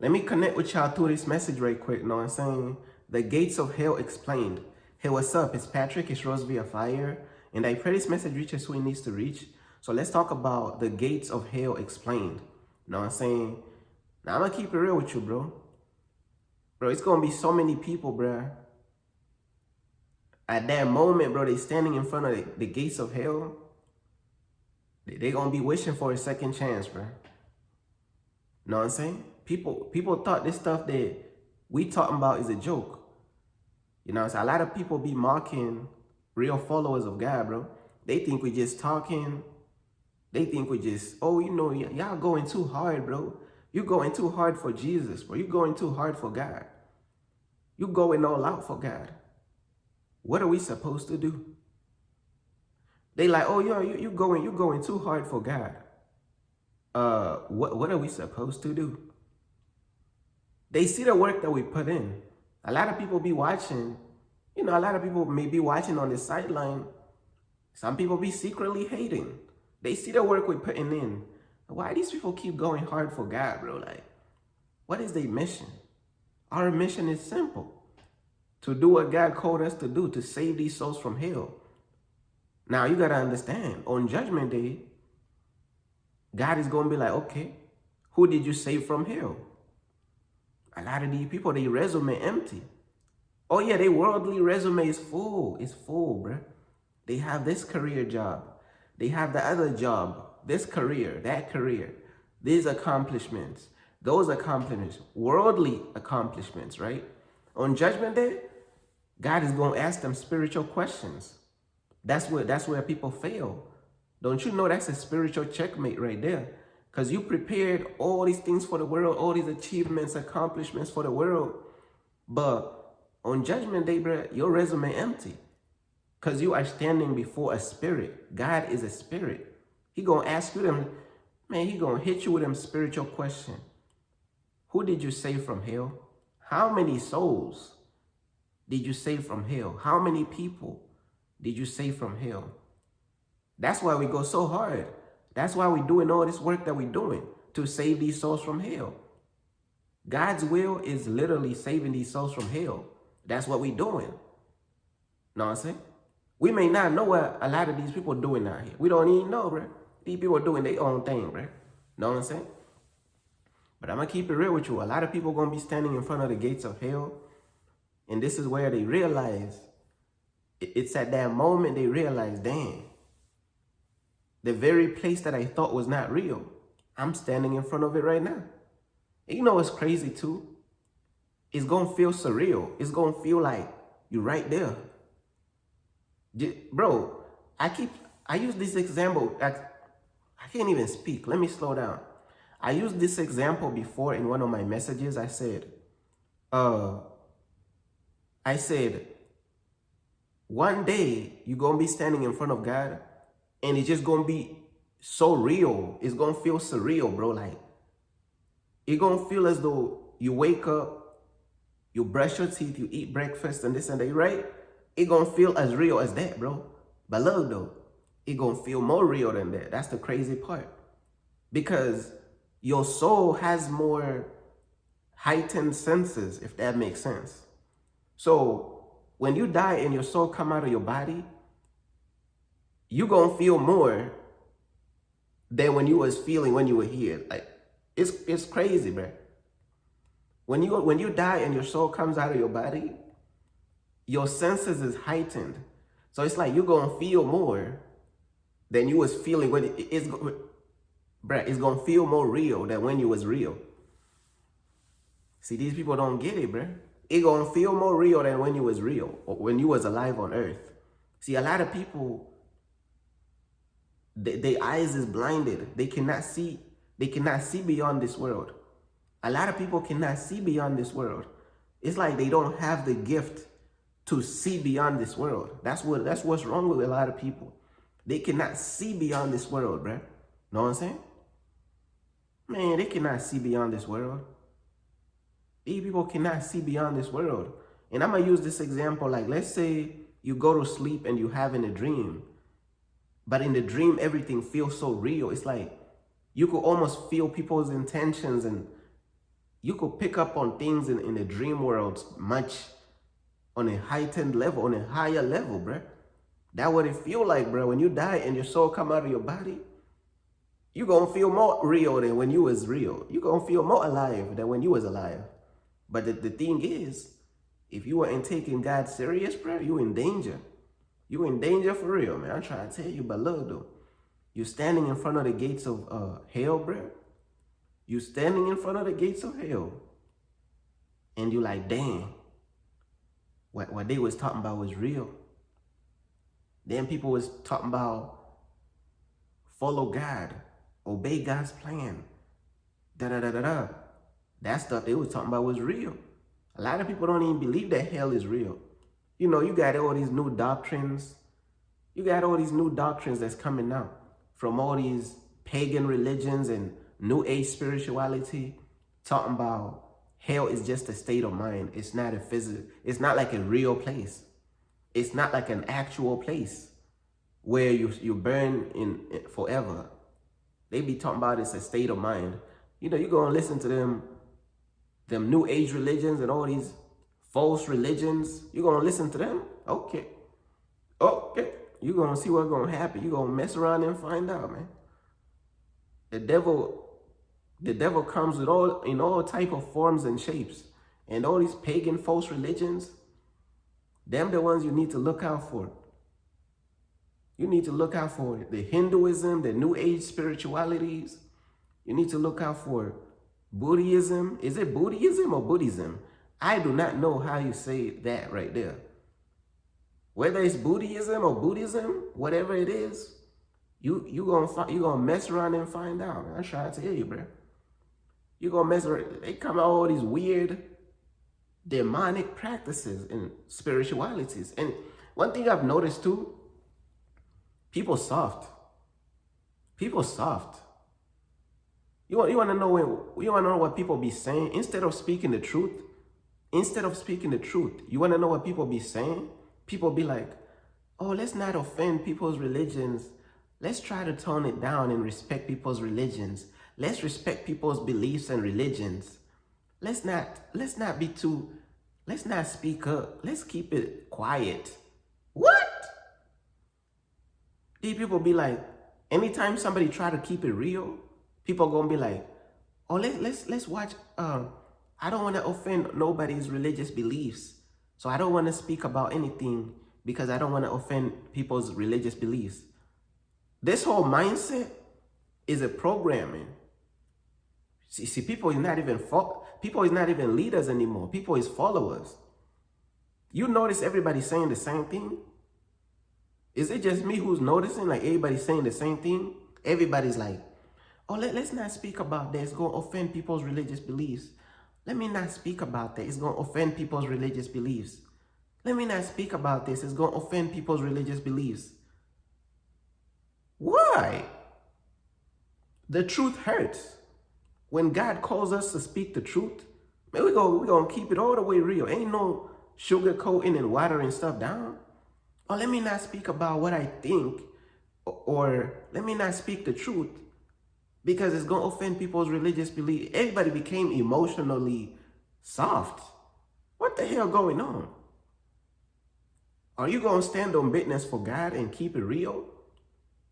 Let me connect with y'all through this message right quick. Know what I'm saying? The gates of hell explained. Hey, what's up? It's Patrick. It's Rose via Fire. And I pray this message reaches who it needs to reach. So let's talk about the gates of hell explained. Know what I'm saying? Now, I'm going to keep it real with you, bro. Bro, it's going to be so many people, bro. At that moment, bro, they standing in front of the gates of hell. They going to be wishing for a second chance, bro. Know what I'm saying? People thought this stuff that we talking about is a joke. You know what I'm saying? A lot of people be mocking real followers of God, bro. They think we just talking. They think we just, oh, you know, y'all going too hard, bro. You going too hard for Jesus, bro. You going too hard for God. You going all out for God. What are we supposed to do? They like, oh, yo, you going too hard for God. What are we supposed to do? They see the work that we put in. A lot of people be watching, you know, a lot of people may be watching on the sideline. Some people be secretly hating. They see the work we're putting in. Why these people keep going hard for God, bro? Like, what is their mission? Our mission is simple. To do what God called us to do, to save these souls from hell. Now, you got to understand, on Judgment Day, God is going to be like, okay, who did you save from hell? A lot of these people, their resume empty. Oh yeah, their worldly resume is full. It's full, bro. They have this career job. They have the other job, this career, that career, these accomplishments, those accomplishments, worldly accomplishments, right? On Judgment Day, God is going to ask them spiritual questions. That's where people fail. Don't you know that's a spiritual checkmate right there? Because you prepared all these things for the world, all these achievements, accomplishments for the world. But on Judgment Day, bro, your resume empty. Because you are standing before a spirit. God is a spirit. He going to ask you them, man, he going to hit you with them spiritual question. Who did you save from hell? How many souls did you save from hell? How many people did you save from hell? That's why we go so hard. That's why we're doing all this work that we're doing, to save these souls from hell. God's will is literally saving these souls from hell. That's what we're doing. Know what I'm saying? We may not know what a lot of these people are doing out here. We don't even know, bro. These people are doing their own thing, bro. Know what I'm saying? But I'm going to keep it real with you. A lot of people are going to be standing in front of the gates of hell. And this is where they realize, it's at that moment they realize, dang, the very place that I thought was not real, I'm standing in front of it right now. And you know what's crazy too? It's going to feel surreal. It's going to feel like you're right there. Bro, I use this example. I can't even speak. Let me slow down. I used this example before in one of my messages. I said, one day you're going to be standing in front of God and it's just going to be so real. It's going to feel surreal, bro. Like, it's going to feel as though you wake up, you brush your teeth, you eat breakfast and this and that, right? It's going to feel as real as that, bro. But look, though, it's going to feel more real than that. That's the crazy part. Because your soul has more heightened senses, if that makes sense. So when you die and your soul come out of your body, you're going to feel more than when you was feeling when you were here. Like, it's crazy, bro. When you die and your soul comes out of your body, your senses is heightened. So it's like you're going to feel more than you was feeling when it's going to feel more real than when you was real. See, these people don't get it, bro. It's going to feel more real than when you was real, or when you was alive on earth. See, a lot of people, their eyes is blinded. They cannot see beyond this world. A lot of people cannot see beyond this world. It's like they don't have the gift to see beyond this world. That's what's wrong with a lot of people. They cannot see beyond this world, bro. Know what I'm saying? Man, they cannot see beyond this world. These people cannot see beyond this world. And I'm going to use this example. Like, let's say you go to sleep and you having a dream. But in the dream, everything feels so real. It's like you could almost feel people's intentions and You could pick up on things in the dream world much on a heightened level, on a higher level, bruh. That's what it feel like, bro. When you die and your soul come out of your body, you gonna feel more real than when you was real. You gonna feel more alive than when you was alive. But the thing is, if you weren't taking God serious, bro, you in danger. You in danger for real, man. I'm trying to tell you, but look, though. You standing in front of the gates of hell, bro. You standing in front of the gates of hell. And you like, damn. What they was talking about was real. Then people was talking about follow God, obey God's plan, da-da-da-da-da. That stuff they was talking about was real. A lot of people don't even believe that hell is real. You know, you got all these new doctrines. You got all these new doctrines that's coming out from all these pagan religions and new age spirituality, talking about hell is just a state of mind. It's not a physical, it's not like a real place. It's not like an actual place where you burn in forever. They be talking about it's a state of mind. You know, you go and listen to them new age religions and all these false religions. You gonna listen to them? Okay. You gonna see what's gonna happen. You gonna mess around and find out, man. The devil comes with all type of forms and shapes. And all these pagan false religions, them the ones you need to look out for. You need to look out for the Hinduism, the New Age spiritualities. You need to look out for Buddhism. Is it Buddhism or Buddhism? I do not know how you say that right there. Whether it's Buddhism or Buddhism, whatever it is, you gonna mess around and find out. I'm trying to tell you, bro. You gonna mess around. They come out all these weird, demonic practices and spiritualities. And one thing I've noticed too, people soft. People soft. You want to know what people be saying instead of speaking the truth. Instead of speaking the truth, you want to know what people be saying? People be like, "Oh, let's not offend people's religions. Let's try to tone it down and respect people's religions. Let's respect people's beliefs and religions. Let's not speak up. Let's keep it quiet." What? These people be like, anytime somebody try to keep it real, people gonna be like, "Oh, let's watch. I don't want to offend nobody's religious beliefs, so I don't want to speak about anything because I don't want to offend people's religious beliefs." This whole mindset is a programming. See, people is not even leaders anymore. People is followers. You notice everybody saying the same thing? Is it just me who's noticing like everybody's saying the same thing? Everybody's like, "Oh, let's not speak about that. It's going to offend people's religious beliefs. Let me not speak about that. It's going to offend people's religious beliefs. Let me not speak about this. It's going to offend people's religious beliefs." Why? The truth hurts. When God calls us to speak the truth, man, we're going to keep it all the way real. Ain't no sugarcoating and watering stuff down. Or let me not speak about what I think, or let me not speak the truth because it's going to offend people's religious beliefs. Everybody became emotionally soft. What the hell going on? Are you going to stand on business for God and keep it real?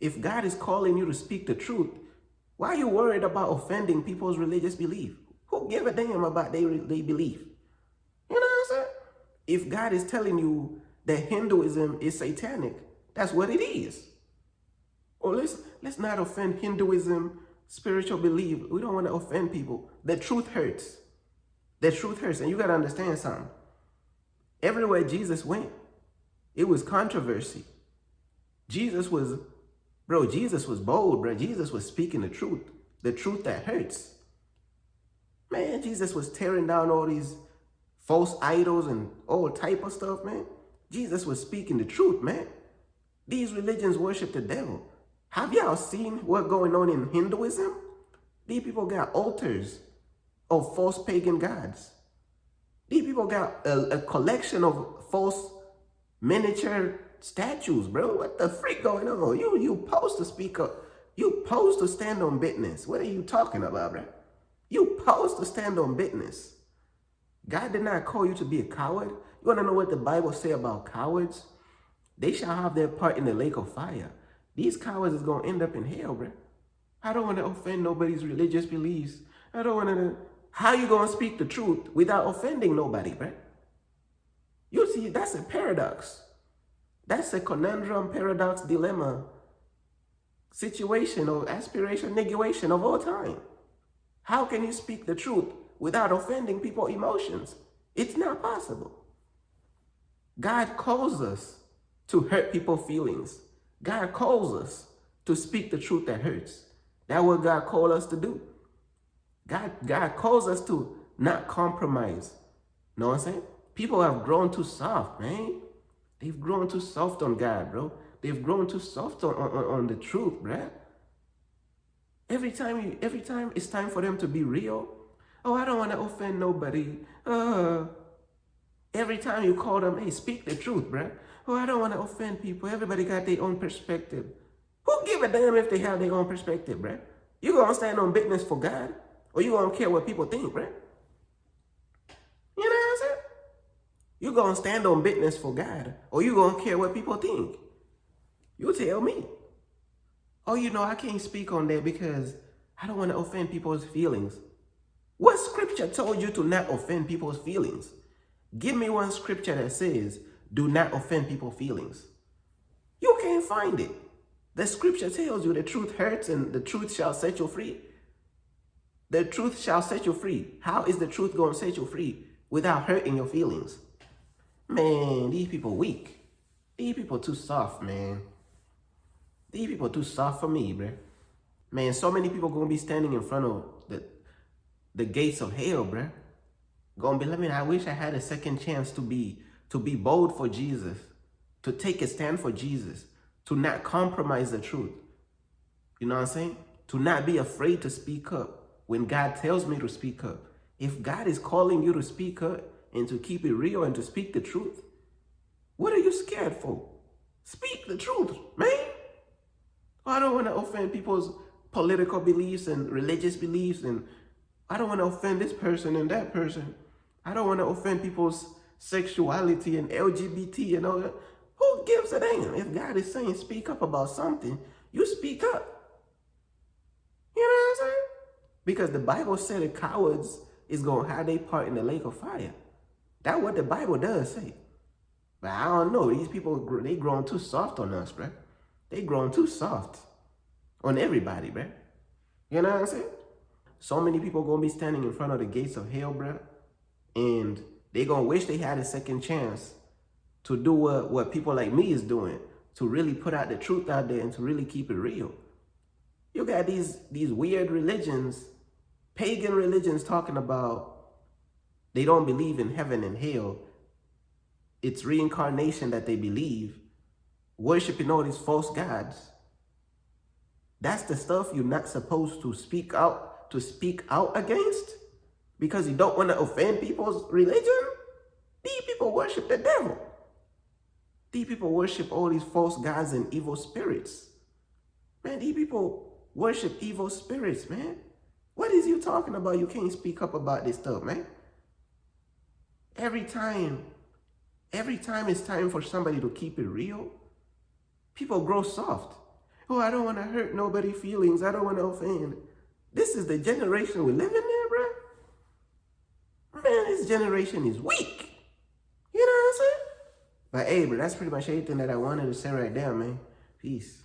If God is calling you to speak the truth, why are you worried about offending people's religious belief? Who give a damn about their belief? You know what I'm saying? If God is telling you that Hinduism is satanic, that's what it is. Or let's not offend Hinduism, spiritual belief. We don't want to offend people. The truth hurts. The truth hurts. And you got to understand something. Everywhere Jesus went, it was controversy. Jesus was bold, bro. Jesus was speaking the truth that hurts. Man, Jesus was tearing down all these false idols and all type of stuff, man. Jesus was speaking the truth, man. These religions worship the devil. Have y'all seen what's going on in Hinduism? These people got altars of false pagan gods. These people got a collection of false miniature statues, bro. What the freak going on? You supposed to speak up. You supposed to stand on business. What are you talking about, bro? You supposed to stand on business. God did not call you to be a coward. You want to know what the Bible say about cowards? They shall have their part in the lake of fire. These cowards is going to end up in hell, bro. I don't want to offend nobody's religious beliefs. I don't want to... How you going to speak the truth without offending nobody, bro? You see, that's a paradox. That's a conundrum, paradox, dilemma, situation or aspiration, negation of all time. How can you speak the truth without offending people's emotions? It's not possible. God calls us to hurt people's feelings. God calls us to speak the truth that hurts. That's what God called us to do. God calls us to not compromise. Know what I'm saying? People have grown too soft, man. They've grown too soft on God, bro. They've grown too soft on the truth, bro. Every time it's time for them to be real, oh, I don't want to offend nobody. Every time you call them, hey, speak the truth, bro. Oh, I don't want to offend people. Everybody got their own perspective. Who give a damn if they have their own perspective, bro? You gonna stand on business for God, or you gonna care what people think, bro? You know what I'm saying? You gonna stand on business for God, or you gonna care what people think? You tell me. Oh, you know, I can't speak on that because I don't want to offend people's feelings. What scripture told you to not offend people's feelings? Give me one scripture that says, do not offend people's feelings. You can't find it. The scripture tells you the truth hurts and the truth shall set you free. The truth shall set you free. How is the truth going to set you free without hurting your feelings? Man, these people weak. These people too soft, man. These people too soft for me, bro. Man, so many people going to be standing in front of the gates of hell, bro. Going to be, I wish I had a second chance to be bold for Jesus, to take a stand for Jesus, to not compromise the truth. You know what I'm saying? To not be afraid to speak up when God tells me to speak up. If God is calling you to speak up and to keep it real and to speak the truth, what are you scared for? Speak the truth, man. I don't want to offend people's political beliefs and religious beliefs, and I don't want to offend this person and that person. I don't want to offend people's sexuality and LGBT and all that. Who gives a damn? If God is saying speak up about something, you speak up. You know what I'm saying? Because the Bible said the cowards is going to have their part in the lake of fire. That's what the Bible does say. But I don't know. These people, they grown too soft on us, bro. They grown too soft on everybody, bro. You know what I'm saying? So many people going to be standing in front of the gates of hell, bro. And they going to wish they had a second chance to do what people like me is doing, to really put out the truth out there and to really keep it real. You got these weird religions, pagan religions, talking about they don't believe in heaven and hell. It's reincarnation that they believe, worshiping all these false gods. That's the stuff you're not supposed to speak out against because you don't want to offend people's religion. These people worship the devil. These people worship all these false gods and evil spirits. Man, these people worship evil spirits, man. What is you talking about? You can't speak up about this stuff, man. Every time it's time for somebody to keep it real, people grow soft. Oh, I don't want to hurt nobody's feelings. I don't want to offend. This is the generation we live in there, bro. Man, this generation is weak. You know what I'm saying? But hey, bro, that's pretty much everything that I wanted to say right there, man. Peace.